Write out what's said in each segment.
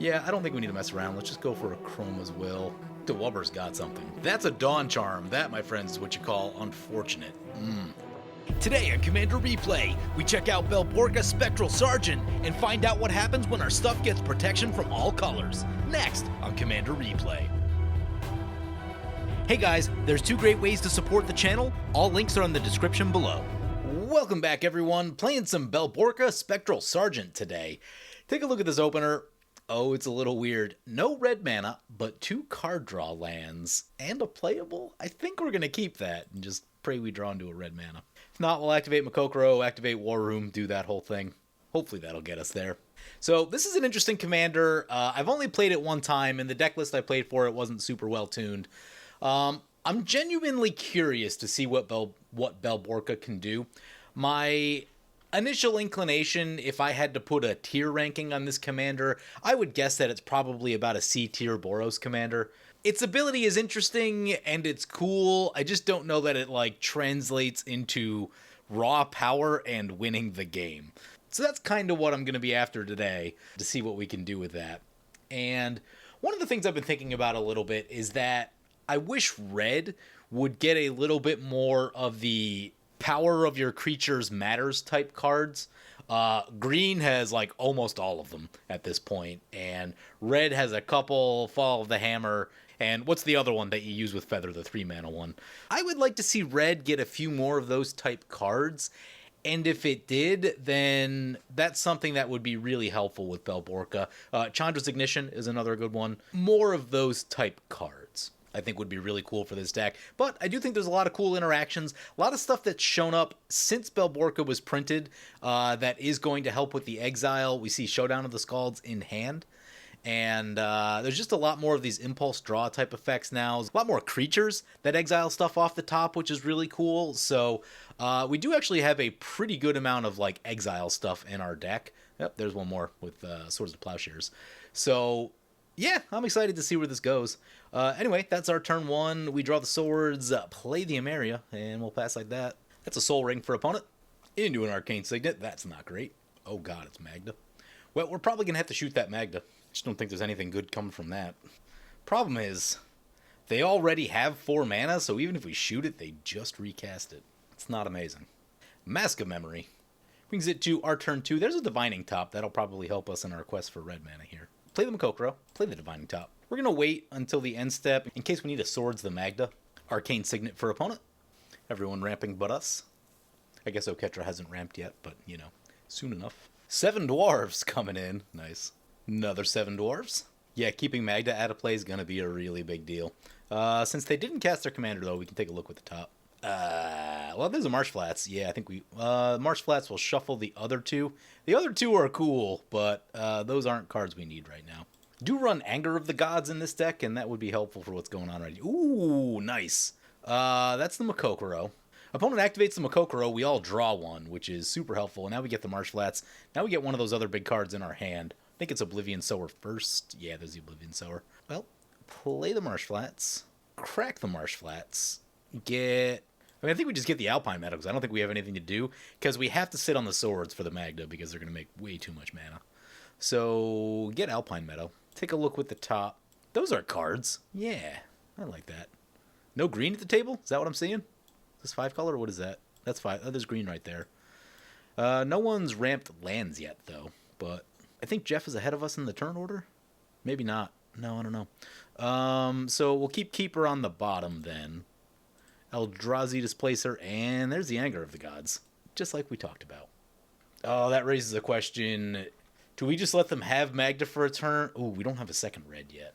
Yeah, I don't think we need to mess around. Let's just go for a Chroma's Will. DeWubber's got something. That's a Dawn Charm. That, my friends, is what you call unfortunate. Today on Commander Replay, we check out Bell Borca Spectral Sergeant and find out what happens when our stuff gets protection from all colors. Next on Commander Replay. Hey guys, there's two great ways to support the channel. All links are in the description below. Welcome back, everyone. Playing some Bell Borca Spectral Sergeant today. Take a look at this opener. Oh, it's a little weird. No red mana, but 2 card draw lands. And a playable? I think we're going to keep that and just pray we draw into a red mana. If not, we'll activate Makokoro, activate War Room, do that whole thing. Hopefully that'll get us there. So this is an interesting commander. I've only played it one time, and the deck list I played for it wasn't super well tuned. I'm genuinely curious to see what Bell Borca can do. My initial inclination, if I had to put a tier ranking on this commander, I would guess that it's probably about a C tier Boros commander. Its ability is interesting and it's cool. I just don't know that it translates into raw power and winning the game. So that's kind of what I'm going to be after today, to see what we can do with that. And one of the things I've been thinking about a little bit is that I wish red would get a little bit more of the power of your creatures matters type cards. Green has almost all of them at this point, and red has a couple, Fall of the Hammer, and what's the other one that you use with Feather, the 3-mana one? I would like to see red get a few more of those type cards, and if it did, then that's something that would be really helpful with Bell Borca. Chandra's Ignition is another good one. More of those type cards I think would be really cool for this deck. But I do think there's a lot of cool interactions, a lot of stuff that's shown up since Bell Borca was printed that is going to help with the exile. We see Showdown of the Scalds in hand. And there's just a lot more of these impulse draw type effects now. A lot more creatures that exile stuff off the top, which is really cool. So we do actually have a pretty good amount of exile stuff in our deck. Yep, there's one more with Swords of Plowshares. So yeah, I'm excited to see where this goes. Anyway, that's our turn 1. We draw the swords, play the Emeria, and we'll pass like that. That's a Soul Ring for opponent. Into an Arcane Signet. That's not great. Oh god, it's Magda. Well, we're probably going to have to shoot that Magda. Just don't think there's anything good coming from that. Problem is, they already have 4 mana, so even if we shoot it, they just recast it. It's not amazing. Mask of Memory brings it to our turn 2. There's a Divining Top. That'll probably help us in our quest for red mana here. Play the Makokoro, play the Divining Top. We're going to wait until the end step in case we need a Swords the Magda. Arcane Signet for opponent. Everyone ramping but us. I guess Oketra hasn't ramped yet, but, soon enough. 7 Dwarves coming in. Nice. Another 7 Dwarves. Yeah, keeping Magda out of play is going to be a really big deal. Since they didn't cast their commander, though, we can take a look with the top. Well, there's a Marsh Flats. Yeah, I think Marsh Flats will shuffle the other 2. The other 2 are cool, but those aren't cards we need right now. Do run Anger of the Gods in this deck, and that would be helpful for what's going on right now. Ooh, nice. That's the Makokoro. Opponent activates the Makokoro, we all draw one, which is super helpful. And now we get the Marsh Flats. Now we get one of those other big cards in our hand. I think it's Oblivion Sower first. Yeah, there's the Oblivion Sower. Well, play the Marsh Flats. Crack the Marsh Flats. I think we just get the Alpine Meadow, because I don't think we have anything to do, because we have to sit on the swords for the Magda, because they're going to make way too much mana. So, get Alpine Meadow. Take a look with the top. Those are cards. Yeah, I like that. No green at the table? Is that what I'm seeing? Is this 5 color, or what is that? That's 5. Oh, there's green right there. No one's ramped lands yet, though, but I think Jeff is ahead of us in the turn order? Maybe not. No, I don't know. So we'll keep Keeper on the bottom, then. Eldrazi Displacer, and there's the Anger of the Gods, just like we talked about. Oh, that raises a question. Do we just let them have Magda for a turn? Oh, we don't have a second red yet.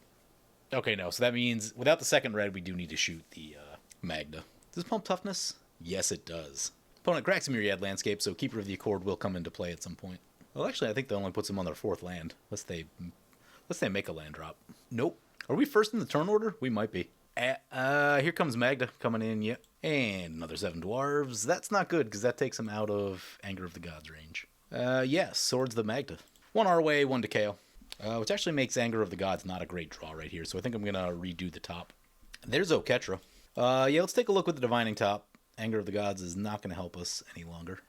Okay, no, so that means without the second red, we do need to shoot the Magda. Does this pump toughness? Yes, it does. Opponent cracks a Myriad Landscape, so Keeper of the Accord will come into play at some point. Well, actually, I think that only puts them on their 4th land, unless they make a land drop. Nope. Are we first in the turn order? We might be. Here comes Magda coming in, yep. And another 7 Dwarves. That's not good, because that takes them out of Anger of the Gods range. Yes, Swords the Magda. 1 our way, 1 to KO. Which actually makes Anger of the Gods not a great draw right here, so I think I'm going to redo the top. There's Oketra. Yeah, let's take a look with the Divining Top. Anger of the Gods is not going to help us any longer.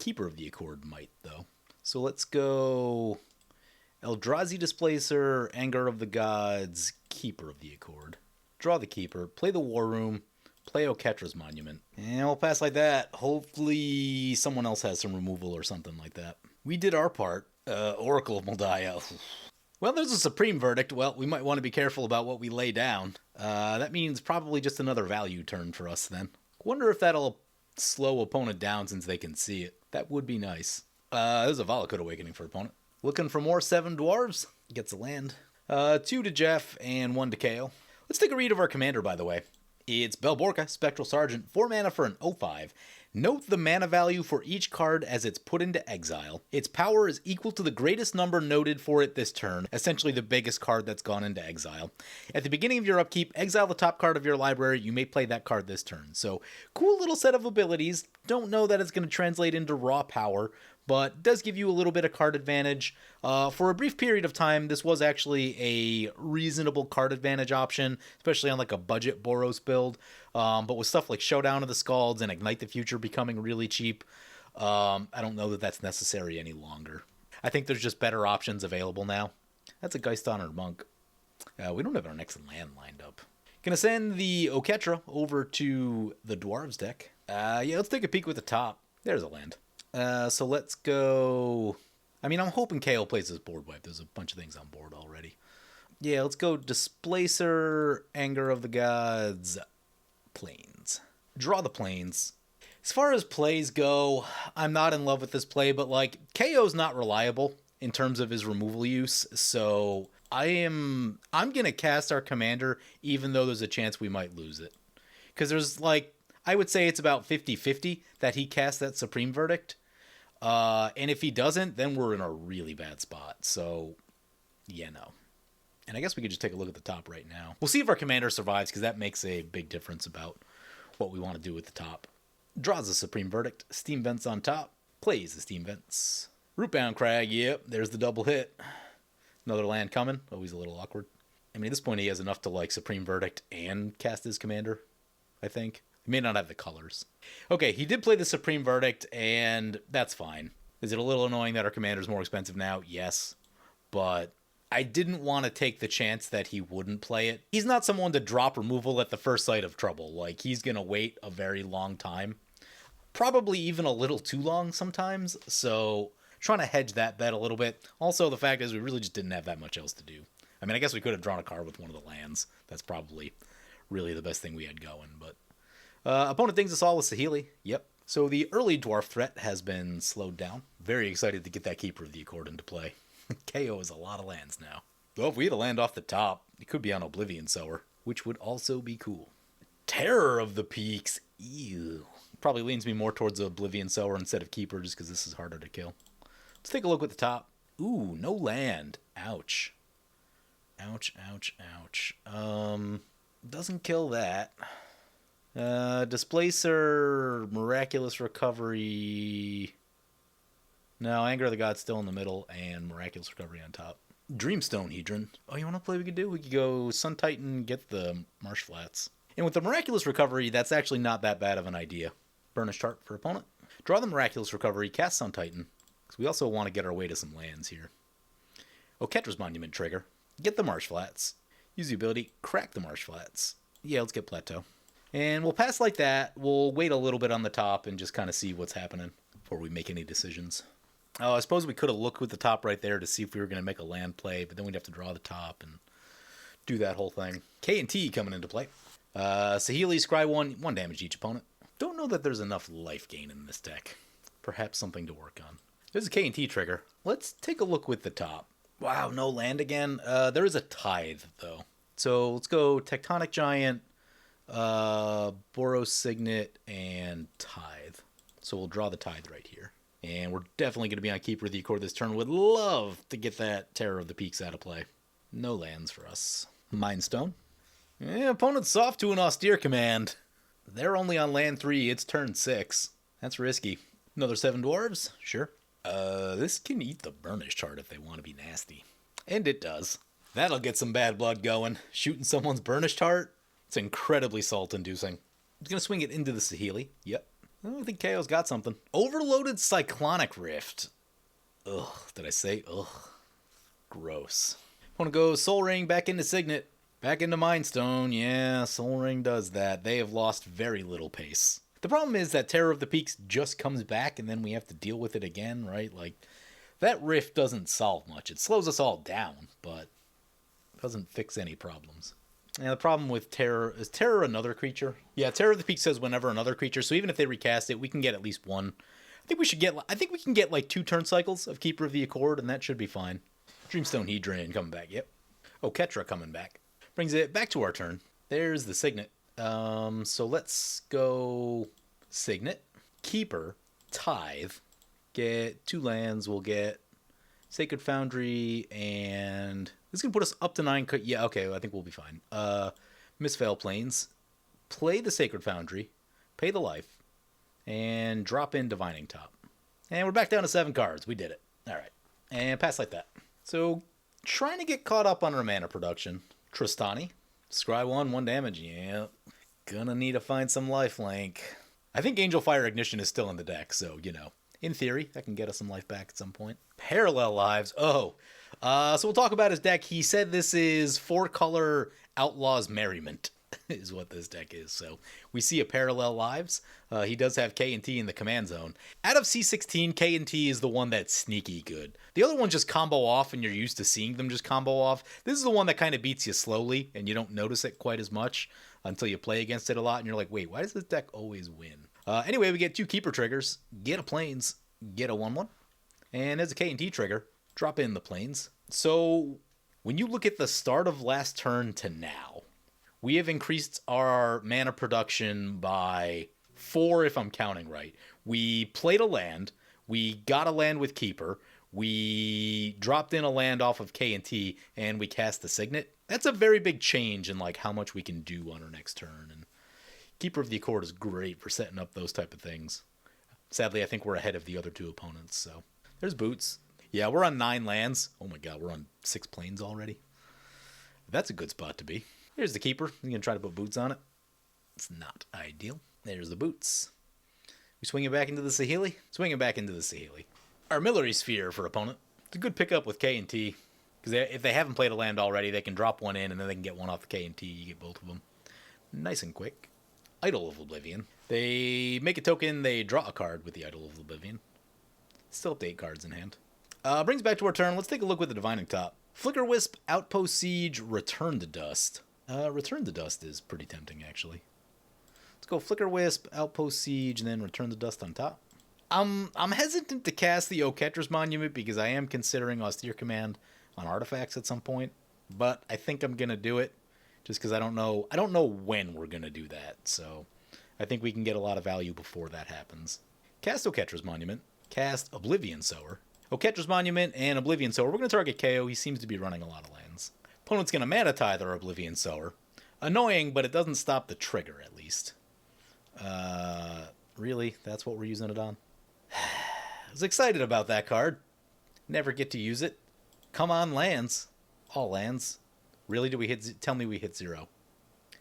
Keeper of the Accord might, though. So let's go Eldrazi Displacer, Anger of the Gods, Keeper of the Accord. Draw the Keeper, play the War Room, play Oketra's Monument. And we'll pass like that. Hopefully someone else has some removal or something like that. We did our part. Oracle of Moldiah. Well, there's a Supreme Verdict. Well, we might want to be careful about what we lay down. That means probably just another value turn for us then. Wonder if that'll slow opponent down since they can see it. That would be nice. There's a Valakut Awakening for opponent. Looking for more 7 dwarves. Gets a land. 2 to Jeff and 1 to KO. Let's take a read of our commander, by the way. It's Bell Borca, Spectral Sergeant, 4 mana for an 0/5. Note the mana value for each card as it's put into exile. Its power is equal to the greatest number noted for it this turn, essentially the biggest card that's gone into exile. At the beginning of your upkeep, exile the top card of your library. You may play that card this turn. So, cool little set of abilities. Don't know that it's going to translate into raw power, but does give you a little bit of card advantage. For a brief period of time, this was actually a reasonable card advantage option, especially on like a budget Boros build. But with stuff like Showdown of the Scalds and Ignite the Future becoming really cheap, I don't know that that's necessary any longer. I think there's just better options available now. That's a Geist Honored Monk. We don't have our next land lined up. Gonna send the Oketra over to the Dwarves deck. Yeah, let's take a peek with the top. There's a land. So let's go... I mean, I'm hoping KO plays this board wipe. There's a bunch of things on board already. Yeah, let's go Displacer, Anger of the Gods, Plains. Draw the Plains. As far as plays go, I'm not in love with this play, but like, KO's not reliable in terms of his removal use, so I'm gonna cast our commander even though there's a chance we might lose it. Because there's like, I would say it's about 50-50 that he casts that Supreme Verdict. And if he doesn't, then we're in a really bad spot. So, yeah, no. And I guess we could just take a look at the top right now. We'll see if our commander survives, because that makes a big difference about what we want to do with the top. Draws a Supreme Verdict. Steam Vents on top. Plays the Steam Vents. Rootbound Crag, yep, there's the double hit. Another land coming. Always a little awkward. I mean, at this point, he has enough to, like, Supreme Verdict and cast his commander, I think. He may not have the colors. Okay, he did play the Supreme Verdict, and that's fine. Is it a little annoying that our commander's more expensive now? Yes. But I didn't want to take the chance that he wouldn't play it. He's not someone to drop removal at the first sight of trouble. Like, he's going to wait a very long time. Probably even a little too long sometimes. So, trying to hedge that bet a little bit. Also, the fact is we really just didn't have that much else to do. I mean, I guess we could have drawn a card with one of the lands. That's probably really the best thing we had going, but... opponent thinks it's all with Saheeli. Yep. So the early dwarf threat has been slowed down. Very excited to get that Keeper of the Accord into play. KO is a lot of lands now. Well, if we had a land off the top, it could be on Oblivion Sower, which would also be cool. Terror of the Peaks. Ew. Probably leans me more towards Oblivion Sower instead of Keeper, just because this is harder to kill. Let's take a look at the top. Ooh, no land. Ouch. Ouch, ouch, ouch. Doesn't kill that. Displacer, Miraculous Recovery. No, Anger of the Gods still in the middle, and Miraculous Recovery on top. Dreamstone Hedron. Oh, you want to play? We could do? We could go Sun Titan, get the Marsh Flats. And with the Miraculous Recovery, that's actually not that bad of an idea. Burnished Heart for opponent. Draw the Miraculous Recovery, cast Sun Titan, because we also want to get our way to some lands here. Oketra's Monument trigger. Get the Marsh Flats. Use the ability, crack the Marsh Flats. Yeah, let's get Plateau. And we'll pass like that. We'll wait a little bit on the top and just kind of see what's happening before we make any decisions. I suppose we could have looked with the top right there to see if we were going to make a land play, but then we'd have to draw the top and do that whole thing. K and T coming into play. Saheeli, scry 1 damage to each opponent. Don't know that there's enough life gain in this deck. Perhaps something to work on. There's a K and T trigger. Let's take a look with the top. Wow, no land again. There is a Tithe, though. So let's go Tectonic Giant, Boros Signet, and Tithe. So we'll draw the Tithe right here. And we're definitely going to be on Keeper of the Accord this turn. Would love to get that Terror of the Peaks out of play. No lands for us. Mindstone. Yeah, opponent's soft to an Austere Command. They're only on land 3. It's turn 6. That's risky. Another 7 dwarves? Sure. This can eat the Burnished Heart if they want to be nasty. And it does. That'll get some bad blood going. Shooting someone's Burnished Heart? It's incredibly salt-inducing. He's going to swing it into the Saheeli. Yep. I think KO's got something. Overloaded Cyclonic Rift. Ugh, did I say ugh? Gross. Want to go Soul Ring back into Signet. Back into Mind Stone. Yeah, Soul Ring does that. They have lost very little pace. The problem is that Terror of the Peaks just comes back and then we have to deal with it again, right? Like, that rift doesn't solve much. It slows us all down, but doesn't fix any problems. And the problem with Terror, is Terror another creature? Yeah, Terror of the Peak says whenever another creature, so even if they recast it, we can get at least one. I think we can get like 2 turn cycles of Keeper of the Accord, and that should be fine. Dreamstone Hedron coming back, yep. Oketra coming back. Brings it back to our turn. There's the Signet. So let's go Signet, Keeper, Tithe, get 2 lands, we'll get Sacred Foundry, and this is going to put us up to 9. Yeah, okay, I think we'll be fine. Misveil Plains, play the Sacred Foundry, pay the life, and drop in Divining Top. And we're back down to 7 cards. We did it. All right. And pass like that. So, trying to get caught up on our mana production. Tristani, scry 1 damage. Yeah, gonna need to find some lifelink. I think Angel Fire Ignition is still in the deck, so, you know, in theory, that can get us some life back at some point. Parallel Lives. So we'll talk about his deck. He said this is 4-color Outlaws Merriment is what this deck is. So we see a Parallel Lives. He does have K and T in the command zone. Out of C16, K and T is the one that's sneaky good. The other one just combo off, and you're used to seeing them just combo off. This is the one that kind of beats you slowly, and you don't notice it quite as much until you play against it a lot, and you're like, wait, why does this deck always win? Anyway, we get 2 Keeper triggers. Get a Plains, get a 1/1. And as a K and T trigger, drop in the Plains. So when you look at the start of last turn to now, we have increased our mana production by 4 if I'm counting right. We played a land, we got a land with Keeper, we dropped in a land off of K and T, and we cast the Signet. That's a very big change in like how much we can do on our next turn. And Keeper of the Accord is great for setting up those type of things. Sadly, I think we're ahead of the other 2 opponents, so there's Boots. Yeah, we're on 9 lands. Oh my god, we're on 6 plains already. That's a good spot to be. Here's the Keeper. I'm going to try to put Boots on it. It's not ideal. There's the Boots. We swing it back into the Saheeli. Swing it back into the Saheeli. Armillary Sphere for opponent. It's a good pickup with K and T. Because if they haven't played a land already, they can drop one in, and then they can get one off the K and T. You get both of them. Nice and quick. Idol of Oblivion. They make a token, they draw a card with the Idol of Oblivion. Still up to 8 cards in hand. Brings back to our turn. Let's take a look with the Divining Top. Flicker Wisp, Outpost Siege, Return to Dust. Return to Dust is pretty tempting, actually. Let's go Flicker Wisp, Outpost Siege, and then Return to Dust on top. I'm hesitant to cast the Oketra's Monument because I am considering Austere Command on artifacts at some point, but I think I'm gonna do it just because I don't know when we're gonna do that. So I think we can get a lot of value before that happens. Cast Oketra's Monument. Cast Oblivion Sower. Oketra's Monument and Oblivion Sower. We're gonna target KO. He seems to be running a lot of lands. Opponent's gonna Mana Tithe our Oblivion Sower. Annoying, but it doesn't stop the trigger at least. Really? That's what we're using it on? I was excited about that card. Never get to use it. Come on, lands. All lands. Really? Did we hit? Tell me we hit 0.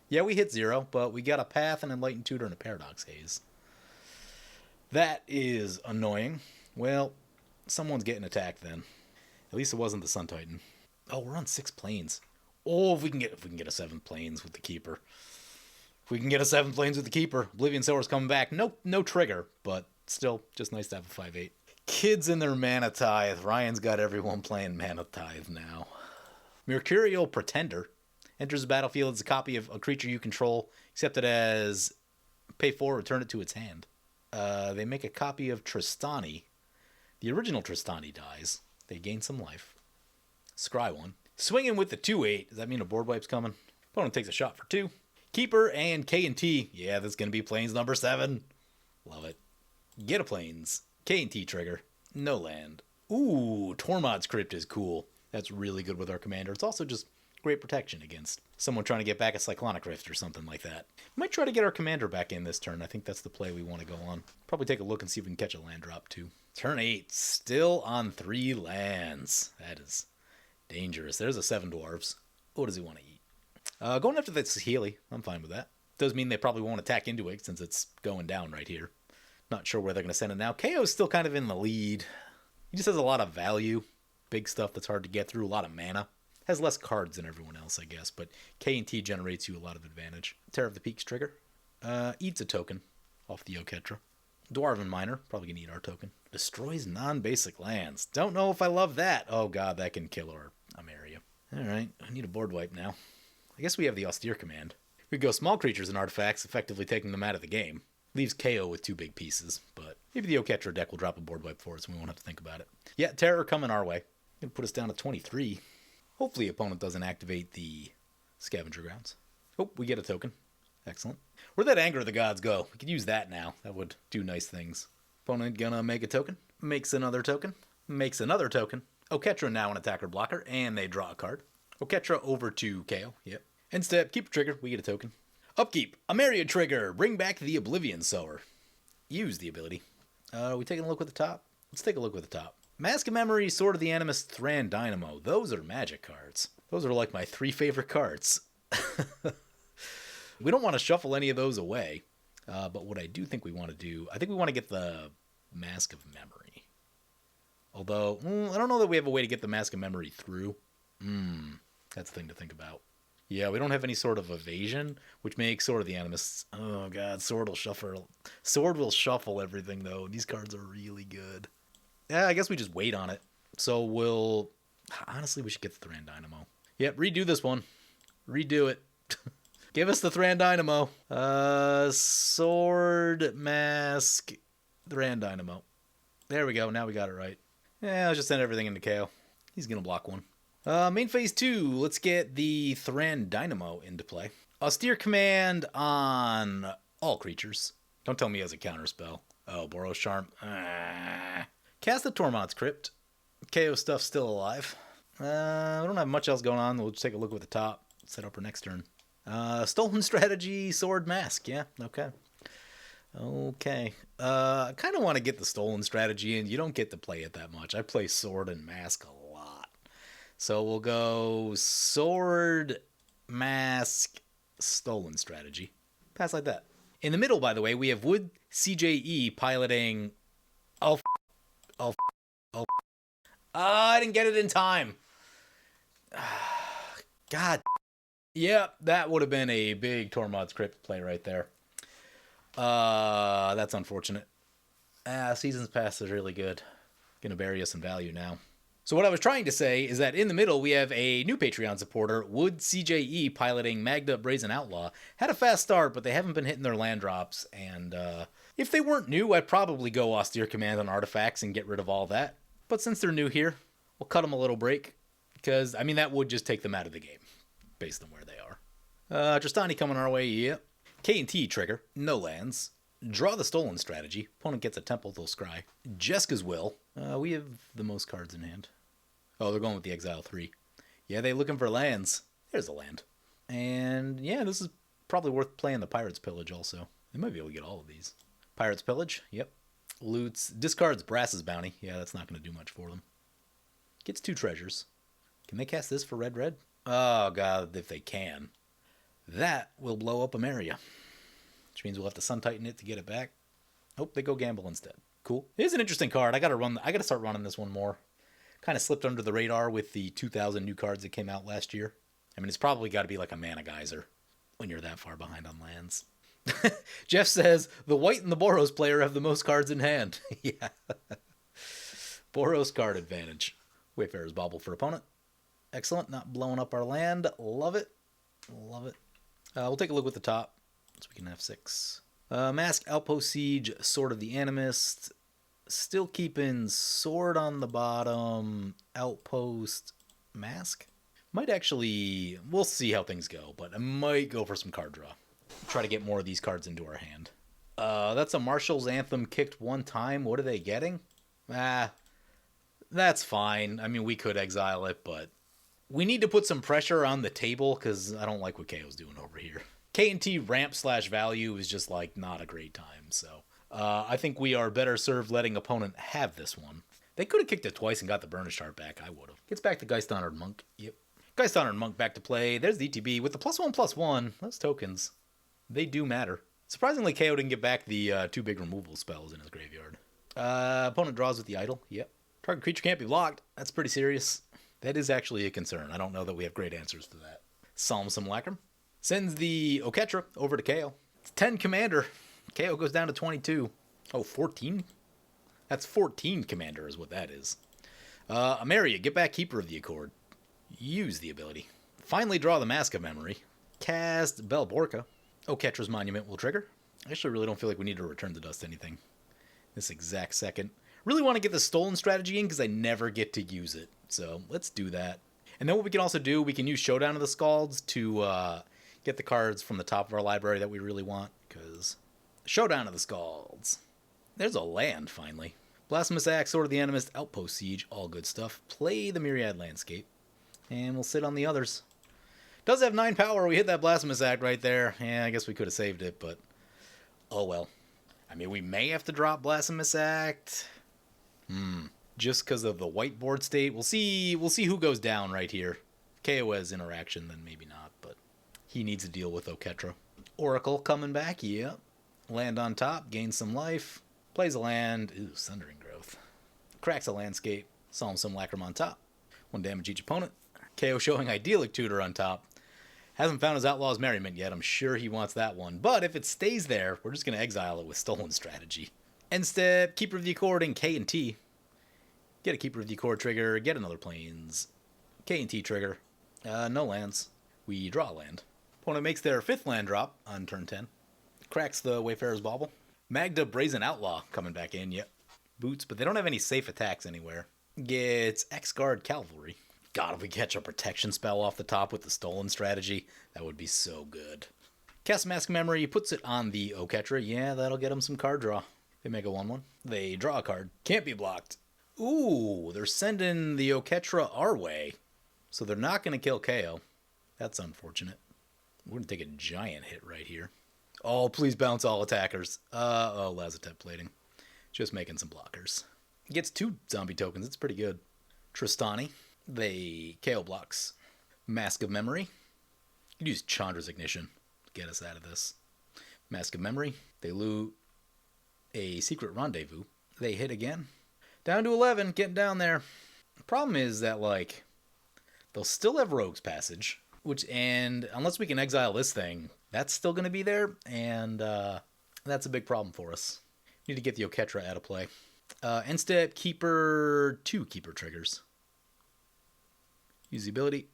Yeah, we hit 0, but we got a Path, an Enlightened Tutor, and a Paradox Haze. That is annoying. Well, someone's getting attacked then. At least it wasn't the Sun Titan. Oh, we're on 6 plains. Oh, if we can get a 7 plains with the Keeper. If we can get a 7 plains with the Keeper, Oblivion Sower's coming back. No trigger, but still, just nice to have a 5/8. Kids in their Mana Tithe. Ryan's got everyone playing Mana Tithe now. Mercurial Pretender. Enters the battlefield as a copy of a creature you control, except it as pay 4, return it to its hand. They make a copy of Tristani. The original Tristani dies. They gain some life. Scry 1. Swinging with the 2/8. Does that mean a board wipe's coming? Opponent takes a shot for 2. Keeper and K and T. Yeah, that's going to be plains number 7. Love it. Get a plains. K and T trigger. No land. Ooh, Tormod's Crypt is cool. That's really good with our commander. It's also just great protection against someone trying to get back a Cyclonic Rift or something like that. Might try to get our commander back in this turn. I think that's the play we want to go on. Probably take a look and see if we can catch a land drop too. Turn 8. Still on 3 lands. That is dangerous. There's a 7 dwarves. What does he want to eat? Going after that Saheeli. I'm fine with that. Does mean they probably won't attack into it since it's going down right here. Not sure where they're going to send it now. KO's still kind of in the lead. He just has a lot of value. big stuff that's hard to get through, a lot of mana. Has less cards than everyone else, I guess, but K&T generates you a lot of advantage. Terror of the Peaks trigger. Eats a token off the Oketra. Dwarven Miner, probably gonna eat our token. Destroys non-basic lands. Don't know if I love that. Oh god, that can kill our Ameria. Alright, I need a board wipe now. I guess we have the Austere command. We go small creatures and artifacts, effectively taking them out of the game. Leaves KO with 2 big pieces, but maybe the Oketra deck will drop a board wipe for us and we won't have to think about it. Yeah, Terror coming our way. Gonna put us down to 23. Hopefully opponent doesn't activate the Scavenger Grounds. Oh, we get a token. Excellent. Where'd that Anger of the Gods go? We could use that now. That would do nice things. Opponent gonna make a token. Makes another token. Makes another token. Oketra now an attacker blocker, and they draw a card. Oketra over to KO. Yep. End step, keep a trigger. We get a token. Upkeep. Ameria trigger. Bring back the Oblivion Sower. Use the ability. Are we taking a look at the top? Let's take a look at the top. Mask of Memory, Sword of the Animist, Thran Dynamo. Those are magic cards. Those are like my 3 favorite cards. We don't want to shuffle any of those away. But what I do think we want to do, I think we want to get the Mask of Memory. Although, I don't know that we have a way to get the Mask of Memory through. That's the thing to think about. Yeah, we don't have any sort of evasion, which makes Sword of the Animists. Oh god, Sword will shuffle. Sword will shuffle everything though. These cards are really good. Yeah, I guess we just wait on it. So we'll... Honestly, we should get the Thran Dynamo. Yep, redo this one. Redo it. Give us the Thran Dynamo. Sword, Mask, Thran Dynamo. There we go. Now we got it right. Yeah, let's just send everything into KO. He's going to block one. Main phase 2. Let's get the Thran Dynamo into play. Austere command on all creatures. Don't tell me he has a counterspell. Oh, Boros Charm. Cast the Tormod's Crypt. KO stuff still alive. We don't have much else going on. We'll just take a look at the top. Set up for next turn. Stolen Strategy, Sword, Mask. Yeah, okay. Okay. I kind of want to get the Stolen Strategy in. You don't get to play it that much. I play Sword and Mask a lot. So we'll go Sword, Mask, Stolen Strategy. Pass like that. In the middle, by the way, we have Wood CJE piloting... I didn't get it in time. God. Yeah, that would have been a big Tormod's Crypt play right there. That's unfortunate. Seasons Pass is really good. Gonna bury us in value now. So what I was trying to say is that in the middle, we have a new Patreon supporter, Wood CJE, piloting Magda Brazen Outlaw. Had a fast start, but they haven't been hitting their land drops. And if they weren't new, I'd probably go Austere Command on artifacts and get rid of all that. But since they're new here, we'll cut them a little break. Because, I mean, that would just take them out of the game, based on where they are. Tristani coming our way, yep. K&T trigger, no lands. Draw the Stolen Strategy. Opponent gets a Temple, they'll scry. Jeska's Will. We have the most cards in hand. Oh, they're going with the Exile 3. Yeah, they're looking for lands. There's a land. And yeah, this is probably worth playing the Pirate's Pillage also. They might be able to get all of these. Pirate's Pillage, yep. Loots, discards Brass's Bounty. Yeah, that's not going to do much for them. Gets 2 treasures. Can they cast this for red? Oh god, if they can. That will blow up Ameria. Which means we'll have to Sun Titan it to get it back. Oh, they go Gamble instead. Cool. It is an interesting card. I gotta start running this one more. Kind of slipped under the radar with the 2,000 new cards that came out last year. I mean, it's probably got to be like a Mana Geyser when you're that far behind on lands. Jeff says, the White and the Boros player have the most cards in hand. Yeah. Boros card advantage. Wayfarer's Bauble for opponent. Excellent. Not blowing up our land. Love it. Love it. We'll take a look at the top so we can have 6. Mask, Outpost Siege, Sword of the Animist. Still keeping Sword on the bottom, Outpost, Mask. Might actually, we'll see how things go, but I might go for some card draw. Try to get more of these cards into our hand. That's a Martial's Anthem kicked 1 time. What are they getting? That's fine. I mean, we could exile it, but we need to put some pressure on the table because I don't like what KO's doing over here. K&T ramp/value is just like not a great time, so... I think we are better served letting opponent have this one. They could have kicked it twice and got the Burnished Heart back. I would have. Gets back to Geist Honored Monk. Yep. Geist Honored Monk back to play. There's the ETB with the +1/+1. Those tokens, they do matter. Surprisingly, KO didn't get back the 2 big removal spells in his graveyard. Opponent draws with the Idol. Yep. Target creature can't be blocked. That's pretty serious. That is actually a concern. I don't know that we have great answers to that. Solemn Simulacrum sends the Oketra over to KO. It's 10 commander. KO goes down to 22. Oh, 14? That's 14 commander is what that is. Ameria, get back Keeper of the Accord. Use the ability. Finally draw the Mask of Memory. Cast Bell Borca. Oketra's Monument will trigger. I actually really don't feel like we need to return to dust anything this exact second. Really want to get the Stolen strategy in because I never get to use it. So let's do that. And then what we can also do, we can use Showdown of the Scalds to get the cards from the top of our library that we really want. Because Showdown of the Scalds. There's a land, finally. Blasphemous Axe, Sword of the Animist, Outpost Siege, all good stuff. Play the Myriad Landscape. And we'll sit on the others. Does have 9 power. We hit that Blasphemous Act right there. Yeah, I guess we could have saved it, but oh well. I mean, we may have to drop Blasphemous Act. Just because of the whiteboard state. We'll see who goes down right here. KO has interaction, then maybe not, but he needs to deal with Oketra. Oracle coming back, yep. Land on top, gains some life. Plays a land. Ooh, Sundering Growth. Cracks a landscape. Solemn Simulacrum on top. 1 damage each opponent. KO showing Idyllic Tutor on top. Hasn't found his Outlaw's Merriment yet. I'm sure he wants that one. But if it stays there, we're just going to exile it with Stolen Strategy. End step, Keeper of the Accord and K and T. Get a Keeper of the Accord trigger. Get another Plains. K and T trigger. No lands. We draw a land. Opponent makes their 5th land drop on turn 10. Cracks the Wayfarer's Bauble. Magda Brazen Outlaw coming back in. Yep. Boots, but they don't have any safe attacks anywhere. Gets X-Guard Cavalry. God, if we catch a protection spell off the top with the Stolen strategy, that would be so good. Cast Mask Memory, puts it on the Oketra. Yeah, that'll get them some card draw. They make a 1/1. They draw a card. Can't be blocked. Ooh, they're sending the Oketra our way. So they're not going to kill KO. That's unfortunate. We're going to take a giant hit right here. Oh, please bounce all attackers. Lazotep Plating. Just making some blockers. Gets 2 zombie tokens. It's pretty good. Tristani. They KO blocks. Mask of Memory. You could use Chandra's Ignition to get us out of this. Mask of Memory. They loot a Secret Rendezvous. They hit again. Down to 11. Getting down there. The problem is that, like, they'll still have Rogue's Passage. And unless we can exile this thing, that's still going to be there. And that's a big problem for us. Need to get the Oketra out of play. End step, Keeper, 2 Keeper triggers. Use the ability.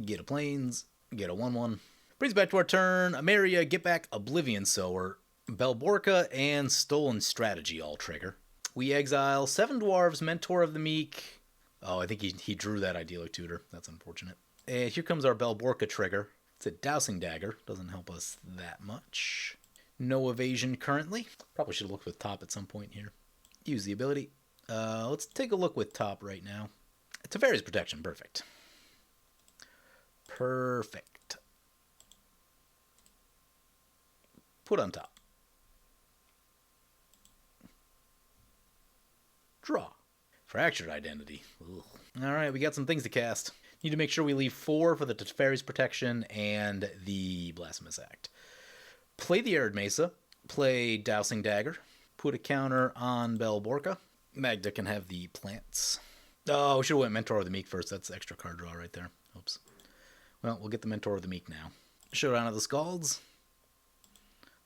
Get a Plains. Get a 1/1. Brings back to our turn. Ameria, get back Oblivion Sower. Bell Borca and Stolen Strategy all trigger. We exile 7 Dwarves, Mentor of the Meek. Oh, I think he drew that Idyllic Tutor. That's unfortunate. And here comes our Bell Borca trigger. It's a Dowsing Dagger. Doesn't help us that much. No evasion currently. Probably should have looked with top at some point here. Use the ability. Let's take a look with top right now. Teferi's Protection. Perfect. Perfect. Put on top. Draw. Fractured Identity. Ugh. All right, we got some things to cast. Need to make sure we leave 4 for the Teferi's Protection and the Blasphemous Act. Play the Arid Mesa. Play Dowsing Dagger. Put a counter on Bell Borca. Magda can have the plants. Oh, we should have went Mentor of the Meek first. That's extra card draw right there. Oops. Well, we'll get the Mentor of the Meek now. Showdown of the Scalds.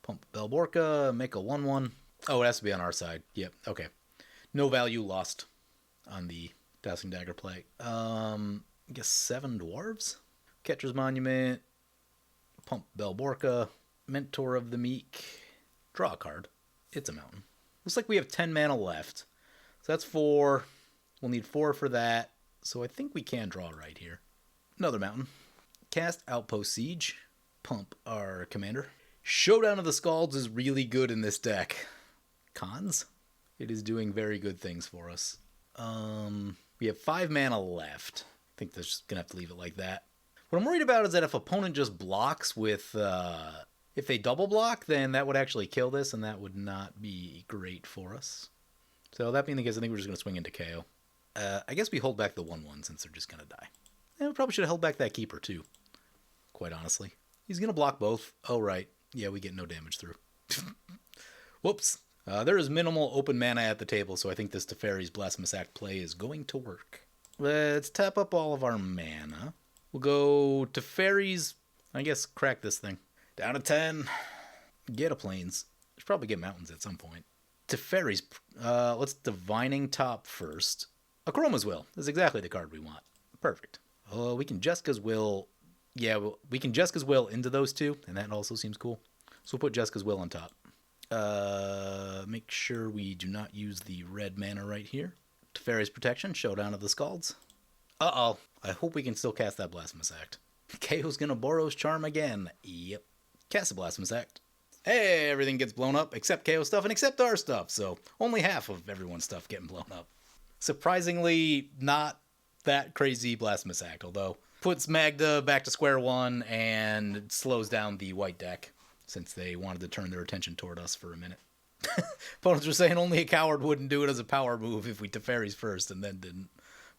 Pump Bell Borca. Make a 1/1. Oh, it has to be on our side. Yep. Okay. No value lost on the Dowsing Dagger play. I guess 7 Dwarves. Catcher's Monument. Pump Bell Borca. Mentor of the Meek. Draw a card. It's a mountain. Looks like we have 10 mana left. So that's 4. We'll need 4 for that. So I think we can draw right here. Another mountain. Cast Outpost Siege. Pump our commander. Showdown of the Scalds is really good in this deck. Cons? It is doing very good things for us. We have 5 mana left. I think they're just going to have to leave it like that. What I'm worried about is that if opponent just blocks with... if they double block, then that would actually kill this, and that would not be great for us. So that being the case, I think we're just going to swing into KO. I guess we hold back the 1/1 since they're just going to die. And we probably should have held back that Keeper, too. Quite honestly. He's going to block both. Oh, right. Yeah, we get no damage through. Whoops. There is minimal open mana at the table, so I think this Teferi's Blasphemous Act play is going to work. Let's tap up all of our mana. We'll go Teferi's, I guess, crack this thing. Down to 10. Get a Plains. Should probably get Mountains at some point. Teferi's, let's Divining Top first. Akroma's Will is exactly the card we want. Perfect. We can Jessica's Will. Yeah, we can Jessica's Will into those two, and that also seems cool. So we'll put Jessica's Will on top. Make sure we do not use the red mana right here. Teferi's Protection, Showdown of the Scalds. Uh-oh. I hope we can still cast that Blasphemous Act. KO's gonna Boros Charm again. Yep. Cast a Blasphemous Act. Hey, everything gets blown up except KO stuff and except our stuff, so only half of everyone's stuff getting blown up. Surprisingly, not that crazy Blasphemous Act, although puts Magda back to square one and slows down the white deck, since they wanted to turn their attention toward us for a minute. Opponents were saying only a coward wouldn't do it as a power move if we Teferi's first and then didn't.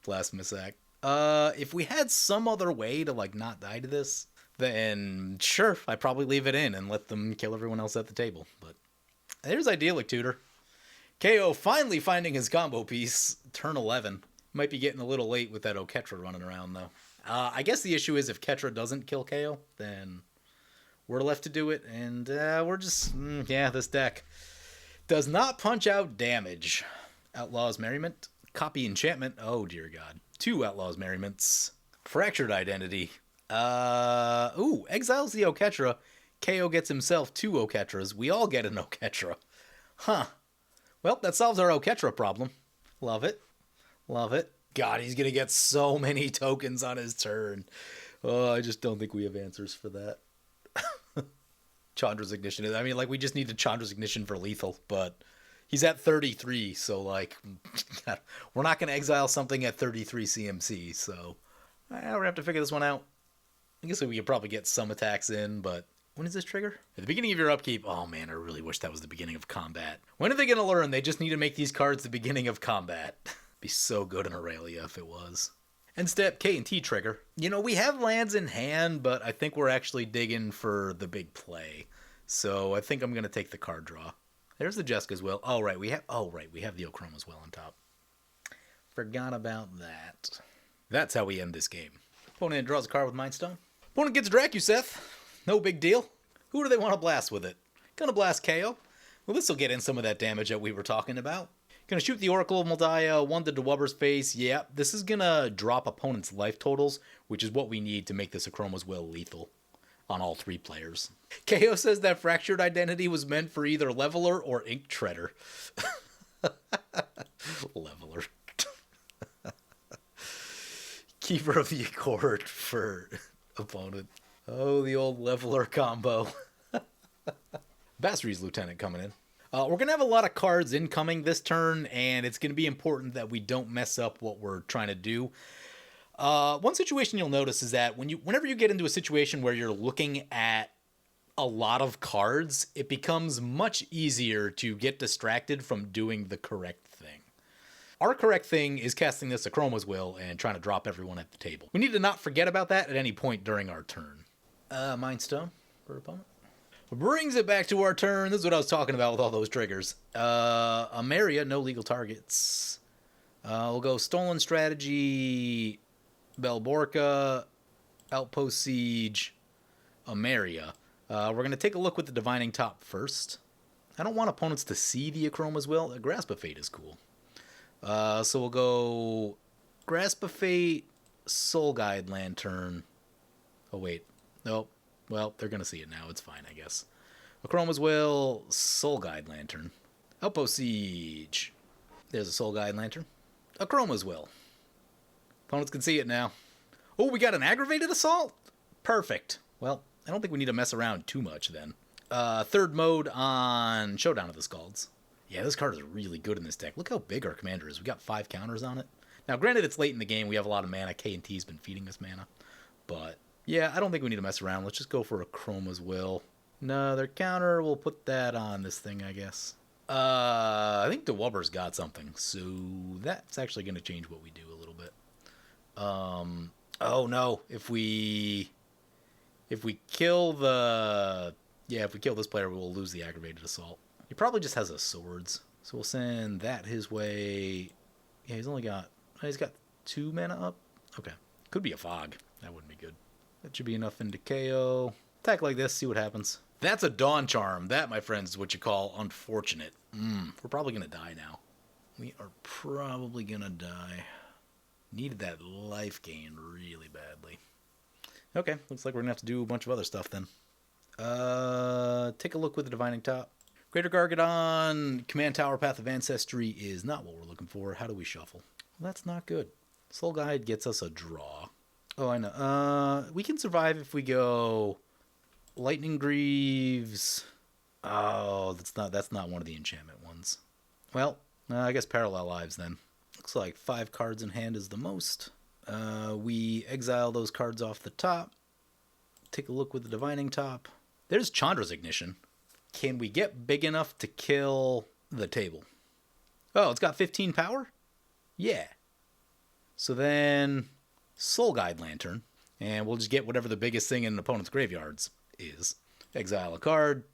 Blasphemous Act. If we had some other way to, like, not die to this, then sure, I'd probably leave it in and let them kill everyone else at the table. But here's Idyllic Tutor. KO finally finding his combo piece, turn 11. Might be getting a little late with that Oketra running around, though. I guess the issue is if Ketra doesn't kill KO, then we're left to do it, and we're just... this deck does not punch out damage. Outlaw's Merriment. Copy Enchantment. Oh, dear God. 2 Outlaw's Merriments. Fractured Identity. Exiles the Oketra. KO gets himself 2 Oketras. We all get an Oketra. Huh. Well, that solves our Oketra problem. Love it. Love it. God, he's going to get so many tokens on his turn. Oh, I just don't think we have answers for that. Chandra's Ignition. I mean, like, we just need the Chandra's Ignition for lethal, but he's at 33, so, like, we're not going to exile something at 33 CMC, so we're going to have to figure this one out. I guess we could probably get some attacks in, but when does this trigger? At the beginning of your upkeep. Oh, man, I really wish that was the beginning of combat. When are they going to learn? They just need to make these cards the beginning of combat. Be so good in Aurelia if it was. End step, K&T trigger. You know, we have lands in hand, but I think we're actually digging for the big play. So I think I'm going to take the card draw. There's the Jessica's Will. We have the Okroma's Will on top. Forgot about that. That's how we end this game. Opponent draws a card with Mind Stone. Opponent gets Dracuseth. No big deal. Who do they want to blast with it? Gonna blast KO. Well, this will get in some of that damage that we were talking about. Gonna shoot the Oracle of Moldiah, 1 to Dwubber's Face. Yeah, this is gonna drop opponent's life totals, which is what we need to make this Akroma's Will lethal on all 3 players. KO says that Fractured Identity was meant for either Leveler or Ink Treader. Leveler. Keeper of the Accord for opponent. Oh, the old Leveler combo. Basri's Lieutenant coming in. We're going to have a lot of cards incoming this turn, and it's going to be important that we don't mess up what we're trying to do. One situation you'll notice is that whenever you get into a situation where you're looking at a lot of cards, it becomes much easier to get distracted from doing the correct thing. Our correct thing is casting this Akroma's Will and trying to drop everyone at the table. We need to not forget about that at any point during our turn. Mind Stone for opponent. Brings it back to our turn. This is what I was talking about with all those triggers. Ameria, no legal targets. We'll go Stolen Strategy, Bell Borca, Outpost Siege, Ameria. We're going to take a look with the Divining Top first. I don't want opponents to see the Akroma's Will. The Grasp of Fate is cool. So we'll go Grasp of Fate, Soul Guide Lantern. Oh, wait. Nope. Well, they're going to see it now. It's fine, I guess. Akroma's Will, Soul Guide Lantern. Outpost Siege. There's a Soul Guide Lantern. Akroma's Will. Opponents can see it now. Oh, we got an Aggravated Assault? Perfect. Well, I don't think we need to mess around too much then. Third mode on Showdown of the Scalds. Yeah, this card is really good in this deck. Look how big our commander is. We got 5 counters on it. Now, granted, it's late in the game. We have a lot of mana. K&T's been feeding us mana. But yeah, I don't think we need to mess around. Let's just go for Akroma's Will. Another counter. We'll put that on this thing, I guess. I think Dwubber's got something. So that's actually going to change what we do a little bit. Oh, no. If we kill the... Yeah, if we kill this player, we'll lose the Aggravated Assault. He probably just has us swords. So we'll send that his way. Yeah, he's got 2 mana up. Okay. Could be a fog. That wouldn't be good. That should be enough into KO. Attack like this, see what happens. That's a Dawn Charm. That, my friends, is what you call unfortunate. We're probably going to die now. We are probably going to die. Needed that life gain really badly. Okay, looks like we're going to have to do a bunch of other stuff then. Take a look with the Divining Top. Greater Gargadon, Command Tower, Path of Ancestry is not what we're looking for. How do we shuffle? Well, that's not good. Soul Guide gets us a draw. Oh, I know. We can survive if we go Lightning Greaves. Oh, that's not one of the enchantment ones. Well, I guess Parallel Lives then. Looks like 5 cards in hand is the most. We exile those cards off the top. Take a look with the Divining Top. There's Chandra's Ignition. Can we get big enough to kill the table? Oh, it's got 15 power? Yeah. So then Soul Guide Lantern. And we'll just get whatever the biggest thing in an opponent's graveyards is. Exile a card.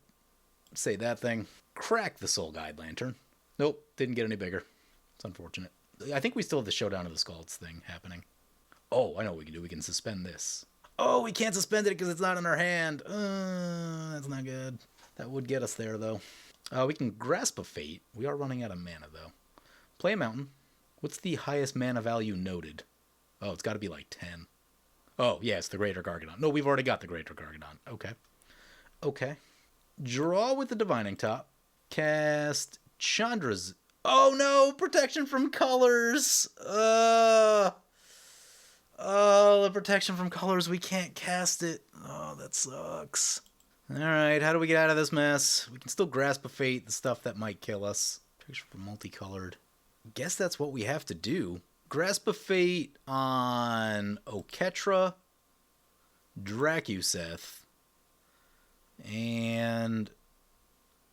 Say that thing. Crack the Soul Guide Lantern. Nope, didn't get any bigger. It's unfortunate. I think we still have the Showdown of the Skalds thing happening. Oh, I know what we can do. We can suspend this. Oh, we can't suspend it because it's not in our hand. That's not good. That would get us there, though. We can Grasp a Fate. We are running out of mana, though. Play a Mountain. What's the highest mana value noted? Oh, it's got to be like 10. Oh, yes, the Greater Gargadon. No, we've already got the Greater Gargadon. Okay. Draw with the Divining Top. Cast Chandra's... Oh, no! Protection from colors! The protection from colors, we can't cast it. Oh, that sucks. Alright, how do we get out of this mess? We can still Grasp a Fate, the stuff that might kill us. Picture for multicolored. Guess that's what we have to do. Grasp a Fate on Oketra, Dracuseth, and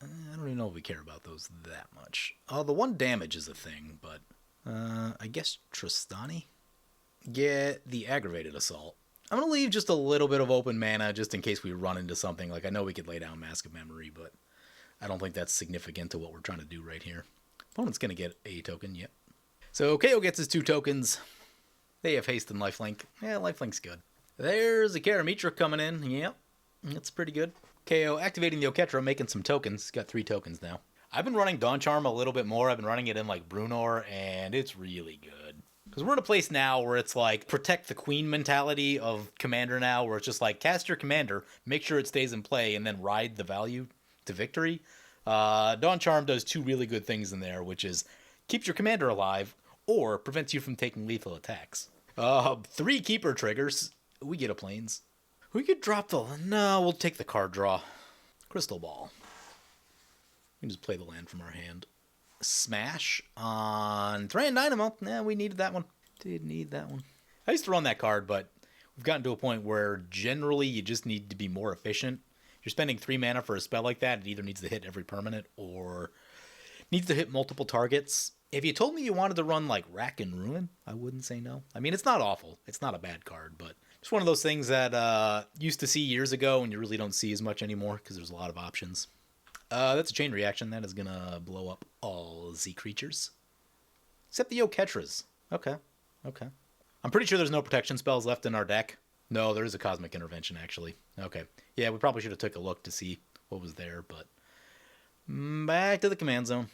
I don't even know if we care about those that much. The 1 damage is a thing, but I guess Tristani? Get the Aggravated Assault. I'm going to leave just a little bit of open mana just in case we run into something. Like, I know we could lay down Mask of Memory, but I don't think that's significant to what we're trying to do right here. Opponent's going to get a token, yep. So KO gets his 2 tokens. They have haste and lifelink. Yeah, lifelink's good. There's a Karamitra coming in. Yep, that's pretty good. KO activating the Oketra, making some tokens. He's got 3 tokens now. I've been running Dawn Charm a little bit more. I've been running it in like Brunor, and it's really good. Because we're in a place now where it's like protect the queen mentality of Commander now, where it's just like cast your Commander, make sure it stays in play, and then ride the value to victory. Dawn Charm does 2 really good things in there, which is keeps your Commander alive or prevents you from taking lethal attacks. 3 Keeper triggers. We get a Plains. We could drop the... No, we'll take the card draw. Crystal Ball. We can just play the land from our hand. Smash on Thran Dynamo. Yeah, we needed that one. Did need that one. I used to run that card, but we've gotten to a point where generally you just need to be more efficient. If you're spending 3 mana for a spell like that, it either needs to hit every permanent or needs to hit multiple targets. If you told me you wanted to run like Rack and Ruin, I wouldn't say no. I mean, it's not awful. It's not a bad card, but just one of those things that used to see years ago and you really don't see as much anymore because there's a lot of options. That's a chain reaction. That is going to blow up all Z creatures. Except the Oketras. Okay. I'm pretty sure there's no protection spells left in our deck. No, there is a Cosmic Intervention, actually. Okay. Yeah, we probably should have took a look to see what was there, but... Back to the command zone.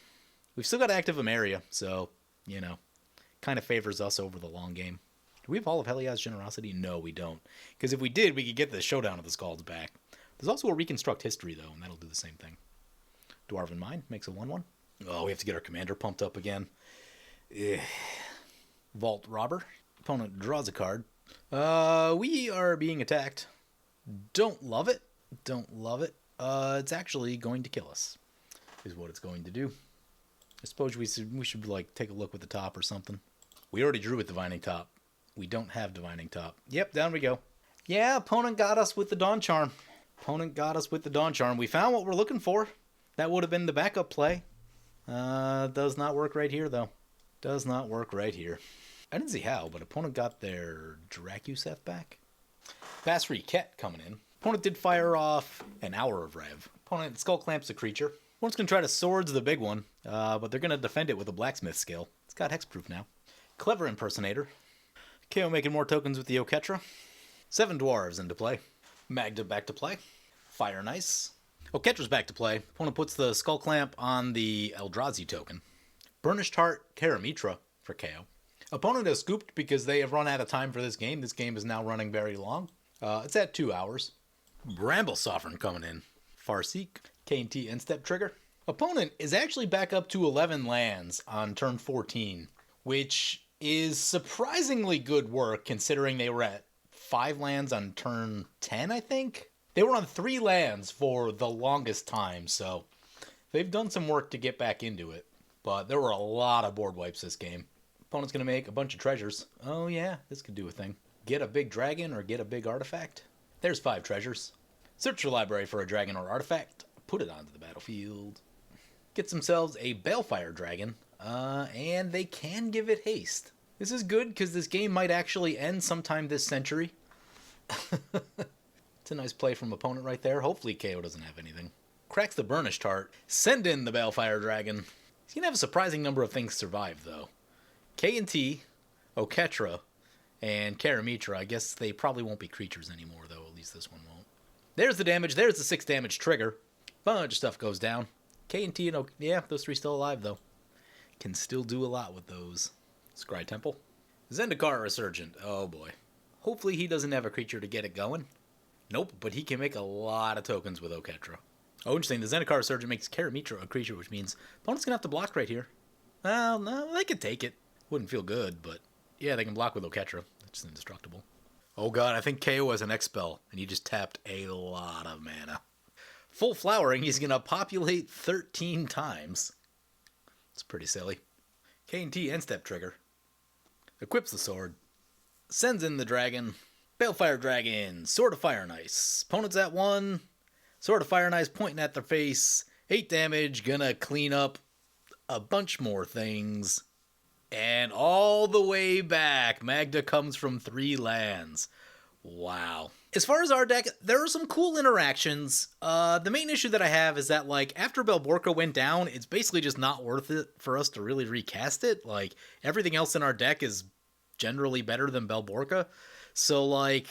We've still got active Emeria, so, kind of favors us over the long game. Do we have all of Heliod's Generosity? No, we don't. Because if we did, we could get the Showdown of the Skalds back. There's also a Reconstruct History, though, and that'll do the same thing. Dwarven Mind makes a 1/1. Oh, we have to get our commander pumped up again. Vault Robber. Opponent draws a card. We are being attacked. Don't love it. It's actually going to kill us, is what it's going to do. I suppose we should like take a look with the top or something. We already drew with Divining Top. We don't have Divining Top. Yep, down we go. Yeah, opponent got us with the Dawn Charm. We found what we're looking for. That would have been the backup play. Does not work right here, though. I didn't see how, but opponent got their Dracuseth back. Basri Ket coming in. Opponent did fire off an Hour of Rev. Opponent skull clamps a creature. One's going to try to Swords the big one, but they're going to defend it with a Blacksmith skill. It's got hexproof now. Clever Impersonator. KO making more tokens with the Oketra. 7 Dwarves into play. Magda back to play. Fire Nice. Oketra's back to play. Opponent puts the Skull Clamp on the Eldrazi token. Burnished Heart, Karamitra for KO. Opponent has scooped because they have run out of time for this game. This game is now running very long. It's at 2 hours. Bramble Sovereign coming in. Farseek, K&T end step trigger. Opponent is actually back up to 11 lands on turn 14, which is surprisingly good work considering they were at 5 lands on turn 10, I think. They were on 3 lands for the longest time, so they've done some work to get back into it. But there were a lot of board wipes this game. Opponent's going to make a bunch of treasures. Oh yeah, this could do a thing. Get a big dragon or get a big artifact. There's 5 treasures. Search your library for a dragon or artifact. Put it onto the battlefield. Get themselves a Balefire dragon, and they can give it haste. This is good because this game might actually end sometime this century. It's a nice play from opponent right there. Hopefully KO doesn't have anything. Cracks the Burnished Heart. Send in the Balefire dragon. He's going to have a surprising number of things survive, though. K&T, Oketra, and Karamitra. I guess they probably won't be creatures anymore, though. At least this one won't. There's the damage. There's the 6 damage trigger. Bunch of stuff goes down. K&T and yeah, those 3 still alive, though. Can still do a lot with those. Scry Temple. Zendikar Resurgent. Oh, boy. Hopefully he doesn't have a creature to get it going. Nope, but he can make a lot of tokens with Oketra. Oh, interesting. The Zendikar Resurgent makes Karamitra a creature, which means opponent's going to have to block right here. Well, no, they could take it. Wouldn't feel good, but yeah, they can block with Oketra. It's indestructible. Oh god, I think KO has an X-Spell, and he just tapped a lot of mana. Full Flowering, he's going to populate 13 times. It's pretty silly. K&T end step trigger. Equips the sword. Sends in the dragon. Balefire dragon. Sword of Fire and Ice. Opponent's at 1. Sword of Fire and Ice pointing at their face. 8 damage. Gonna clean up a bunch more things. And all the way back, Magda comes from 3 lands. Wow. As far as our deck, there are some cool interactions. The main issue that I have is that, like, after Bell Borca went down, it's basically just not worth it for us to really recast it. Like, everything else in our deck is generally better than Bell Borca. So, like,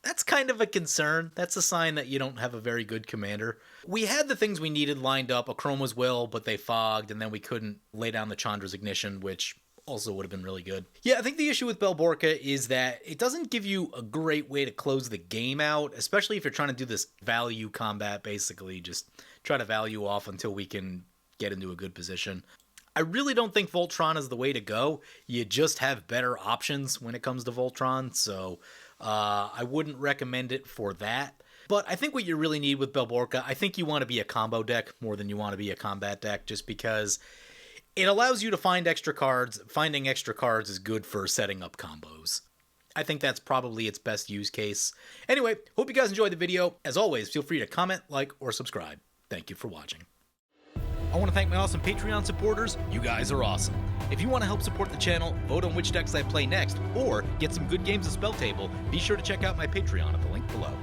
that's kind of a concern. That's a sign that you don't have a very good commander. We had the things we needed lined up. Akroma's Will, but they fogged, and then we couldn't lay down the Chandra's Ignition, which also would have been really good. Yeah, I think the issue with Bell Borca is that it doesn't give you a great way to close the game out, especially if you're trying to do this value combat, basically. Just try to value off until we can get into a good position. I really don't think Voltron is the way to go. You just have better options when it comes to Voltron, so I wouldn't recommend it for that. But I think what you really need with Bell Borca, I think you want to be a combo deck more than you want to be a combat deck, just because it allows you to find extra cards. Finding extra cards is good for setting up combos. I think that's probably its best use case. Anyway, hope you guys enjoyed the video. As always, feel free to comment, like, or subscribe. Thank you for watching. I want to thank my awesome Patreon supporters. You guys are awesome. If you want to help support the channel, vote on which decks I play next, or get some good games of Spell Table, be sure to check out my Patreon at the link below.